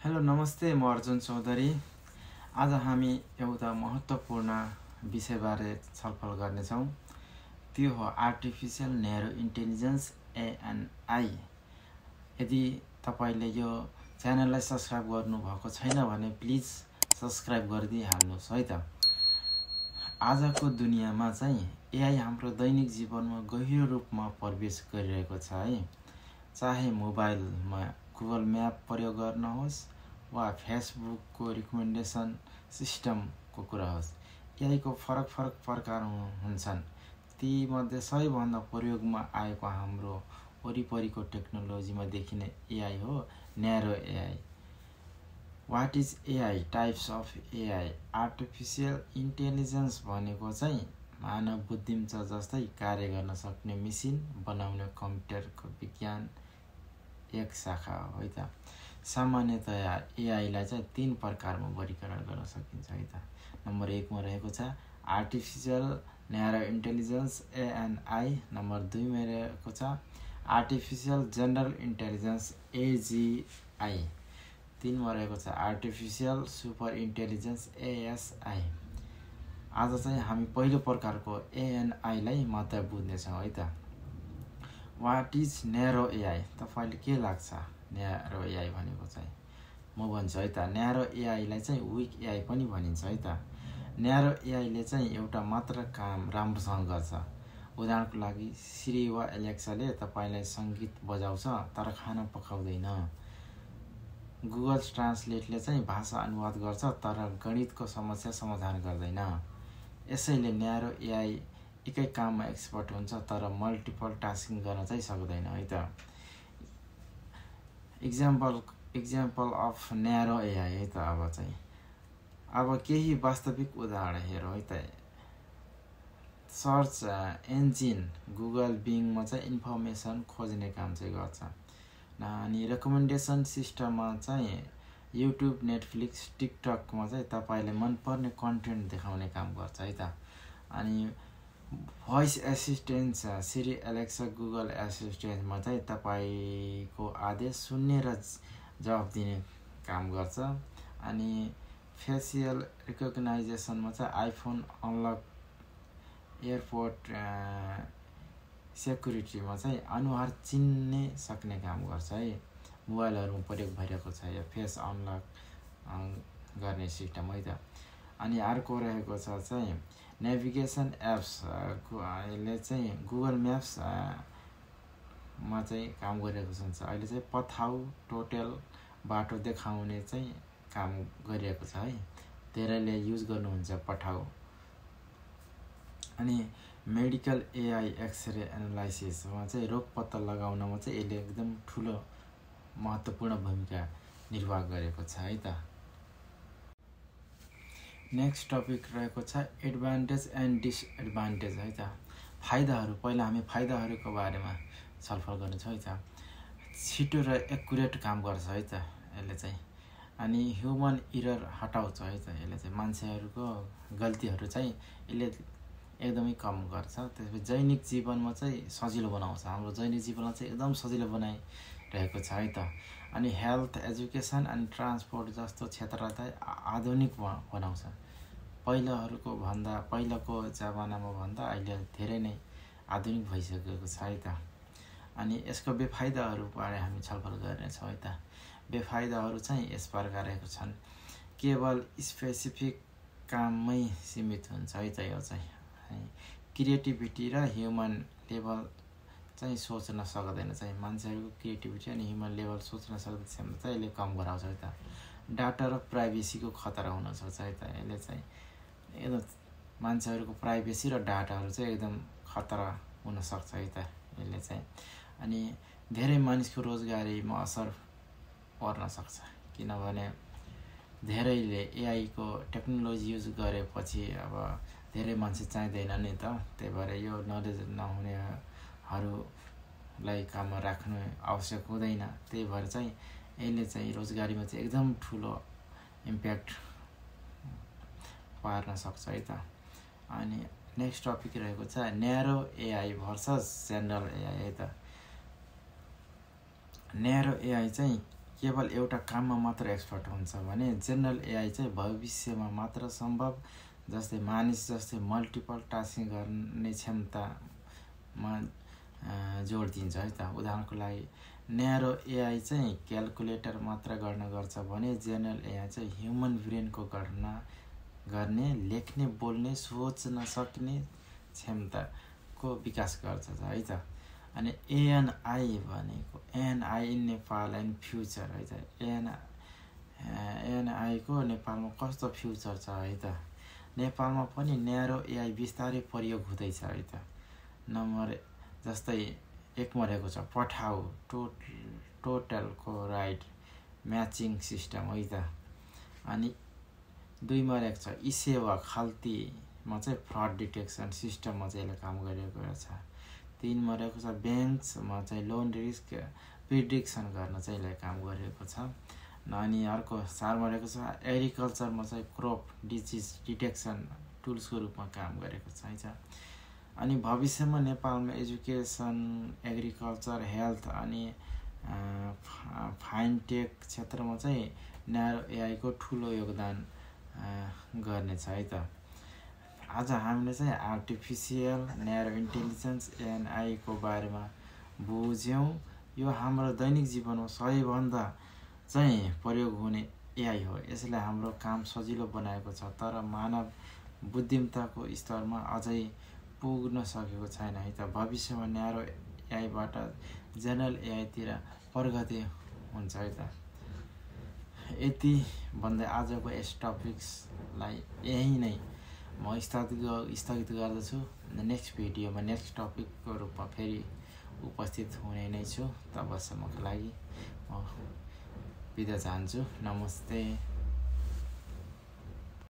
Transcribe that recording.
Hello नमस्ते, म अर्जुन चौधरी। आज हामी एउटा महत्त्वपूर्ण विषयबारे छलफल गर्नेछौँ। त्यो हो आर्टिफिसियल न्यारो इन्टेलिजेन्स एएनआई। यदि तपाईले यो च्यानललाई सब्स्क्राइब गर्नुभएको छैन भने प्लिज सब्स्क्राइब गरिदिइहाल्नुहोस् है त। आजको दुनियाँमा चाहिँ एआई हाम्रो दैनिक जीवनमा गहिरो रूपमा प्रवेश गरिरहेको छ है। चाहे मोबाइलमा गुगल म्याप प्रयोग गर्नुहोस् वा फेसबुकको रिकमेन्डेसन सिस्टमको कुरा होस्, एआईको फरक प्रकार हुन्छन्। तीमध्ये सबैभन्दा प्रयोगमा आएको हाम्रो वरिपरिको टेक्नोलोजीमा देखिने एआई हो narrow AI. What is AI? Types of AI. Artificial intelligence भनेको चाहिँ मानव बुद्धिमत्ता जस्तै कार्य गर्न सक्ने मेसिन बनाउने कम्प्युटरको विज्ञान एक शाखा हो है त। सामान्यतया एआईलाई चाहिँ 3 प्रकारमा वर्गीकरण गर्न सकिन्छ है त। नम्बर 1 मा रहेको छ artificial narrow intelligence ANI. Number 2 मा रहेको छ आर्टिफिसियल जनरल इन्टेलिजेन्स एजीआई। 3 मा रहेको छ आर्टिफिसियल सुपर इन्टेलिजेन्स एएसआई। आज चाहिँ हामी पहिलो प्रकारको एएनआईलाई मात्र बुझ्नेछौँ है त। What is narrow AI? तपाईले के लाग्छ न्यारो एआई भनेको चाहिँ? म भन्छु है त। न्यारो एआईलाई चाहिँ विक एआई पनि भनिन्छ है त। न्यारो एआईले चाहिँ एउटा मात्र काम राम्रोसँग गर्छ। उदाहरणको लागि सिरी वा एलेक्साले तपाईलाई सङ्गीत बजाउँछ तर खाना पकाउँदैन। गुगल ट्रान्सलेटले चाहिँ भाषा अनुवाद गर्छ तर गणितको समस्या समाधान गर्दैन। यसैले न्यारो एआई एकै काममा एक्सपर्ट हुन्छ तर मल्टिपल टास्किङ गर्न चाहिँ सक्दैन है त। इक्जाम्पल अफ न्यारो एआई है त। अब केही वास्तविक उदाहरण हेरौँ है त। सर्च इन्जिन गुगल बिङमा चाहिँ इन्फर्मेसन खोज्ने काम चाहिँ गर्छ। अनि रेकमेन्डेसन सिस्टममा चाहिँ युट्युब, नेटफ्लिक्स, टिकटकमा चाहिँ तपाईले मनपर्ने कन्टेन्ट देखाउने काम गर्छ है त। अनि भोइस एसिस्टेन्ट सिरी, एलेक्सा, गुगल एसिस्टेन्टमा चाहिँ तपाईको आदेश सुन्ने र जवाफ दिने काम गर्छ। अनि फेसियल रिकग्नाइजेसनमा चाहिँ आइफोन अनलक, एयरपोर्ट सेक्युरिटीमा चाहिँ अनुहार चिन्ने सक्ने काम गर्छ है। मोबाइलहरूमा प्रयोग भइरहेको छ यो फेस अनलक गर्ने सिस्टम है त। अनि अर्को रहेको छ चाहिँ नेभिगेसन एप्स ले चाहिँ गुगल म्याप्स मा चाहिँ काम गरिरहेको हुन्छ। अहिले चाहिँ पथाउ, टोटल बाटो देखाउने चाहिँ काम गरिरहेको छ है। धेरैले युज गर्नुहुन्छ पठाउ। अनि मेडिकल एआई एक्सरे एनालाइसिसमा चाहिँ रोग पत्ता लगाउनमा चाहिँ यसले एकदम ठुलो महत्त्वपूर्ण भूमिका निर्वाह गरेको छ है त। नेक्स्ट टपिक रहेको छ एडभान्टेज एन्ड डिसएडभान्टेज है त। फाइदाहरू, पहिला हामी फाइदाहरूको बारेमा छलफल गर्नेछौँ है त। छिटो र एक्युरेट काम गर्छ है त यसले चाहिँ। अनि ह्युमन इरर हटाउँछ है त यसले चाहिँ। मान्छेहरूको गल्तीहरू चाहिँ यसले एकदमै कम गर्छ। त्यसपछि दैनिक जीवनमा चाहिँ सजिलो बनाउँछ। हाम्रो दैनिक जीवनलाई चाहिँ एकदम सजिलो बनाइरहेको छ है त। अनि हेल्थ, एजुकेसन अनि ट्रान्सपोर्ट जस्तो क्षेत्रलाई चाहिँ आधुनिक बनाउँछ। पहिलाको जमानामा भन्दा अहिले धेरै नै आधुनिक भइसकेको छ है त। अनि यसको बेफाइदाहरूबारे हामी छलफल गर्नेछौँ है त। बेफाइदाहरू चाहिँ यस प्रकार रहेको छन्। केवल स्पेसिफिक काममै सीमित हुन्छ है त यो चाहिँ। क्रिएटिभिटी र ह्युमन लेभल चाहिँ सोच्न सक्दैन चाहिँ। मान्छेहरूको क्रिएटिभिटी अनि ह्युमन लेभल सोच्न सक्ने क्षमता चाहिँ यसले कम गराउँछ है त। डाटा र प्राइभेसीको खतरा हुन सक्छ है त यसले चाहिँ। एकदम मान्छेहरूको प्राइभेसी र डाटाहरू चाहिँ एकदम खतरा हुन सक्छ है त यसले चाहिँ। अनि धेरै मानिसको रोजगारीमा असर पर्न सक्छ। किनभने धेरैले एआईको टेक्नोलोजी युज गरेपछि अब धेरै मान्छे चाहिँदैन नि त। त्यही भएर यो नलेज नहुनेहरूलाई काममा राख्नु आवश्यक हुँदैन। त्यही भएर चाहिँ यसले चाहिँ रोजगारीमा चाहिँ एकदम ठुलो इम्प्याक्ट पार्न सक्छ है त। अनि नेक्स्ट टपिक रहेको छ narrow AI versus general AI है त। न्यारो एआई चाहिँ केवल एउटा काममा मात्र एक्सपर्ट हुन्छ भने जेनरल एआई चाहिँ भविष्यमा मात्र सम्भव। जस्तै मानिस जस्तै मल्टिपल टास्किङ गर्ने क्षमतामा जोड दिन्छ है त। उदाहरणको लागि न्यारो एआई चाहिँ क्यालकुलेटर मात्र गर्न गर्छ भने जेनरल एआई चाहिँ ह्युमन ब्रेनको गणना गर्ने, लेख्ने, बोल्ने, सोच्न सक्ने क्षमताको विकास गर्छ है त। अनि एएनआई भनेको ANI in Nepal and future है त। एएनआईको नेपालमा कस्तो फ्युचर छ है त। नेपालमा पनि न्यारो एआई बिस्तारै प्रयोग हुँदैछ है त। नम्बर जस्तै 1 रहेको छ पठाउ टोटलको राइट म्याचिङ सिस्टम है त। अनि 2 रहेको छ ई-सेवा खल्तीमा चाहिँ फ्रड डिटेक्सन सिस्टममा चाहिँ यसले काम गरिरहेको छ। 3 रहेको छ ब्याङ्क्समा चाहिँ लोन रिस्क प्रिडिक्सन गर्न चाहिँ यसले काम गरिरहेको छ। अनि अर्को 4 रहेको छ एग्रिकल्चरमा चाहिँ क्रप डिजिज डिटेक्सन टुल्सको रूपमा काम गरेको छ है। अनि भविष्यमा नेपालमा एजुकेसन, एग्रिकल्चर, हेल्थ अनि फाइनटेक क्षेत्रमा चाहिँ न्यारो एआईको ठुलो योगदान गर्नेछ है त। आज हामीले चाहिँ आर्टिफिसियल न्यारो इन्टेलिजेन्स एएनआईको बारेमा बुझ्यौँ। यो हाम्रो दैनिक जीवनमा सबैभन्दा चाहिँ प्रयोग हुने एआई हो। यसले हाम्रो काम सजिलो बनाएको छ, तर मानव बुद्धिमत्ताको स्तरमा अझै पुग्न सकेको छैन है त। भविष्यमा न्यारो एआईबाट जेनरल एआईतिर प्रगति हुन्छ है त। यति भन्दै आजको यस टपिक्सलाई यही नै म स्थगित गर्दछु। नेक्स्ट भिडियोमा नेक्स्ट टपिकको रूपमा फेरि उपस्थित हुने नै छु। तबसम्मको लागि म बिदा चाहन्छु। नमस्ते।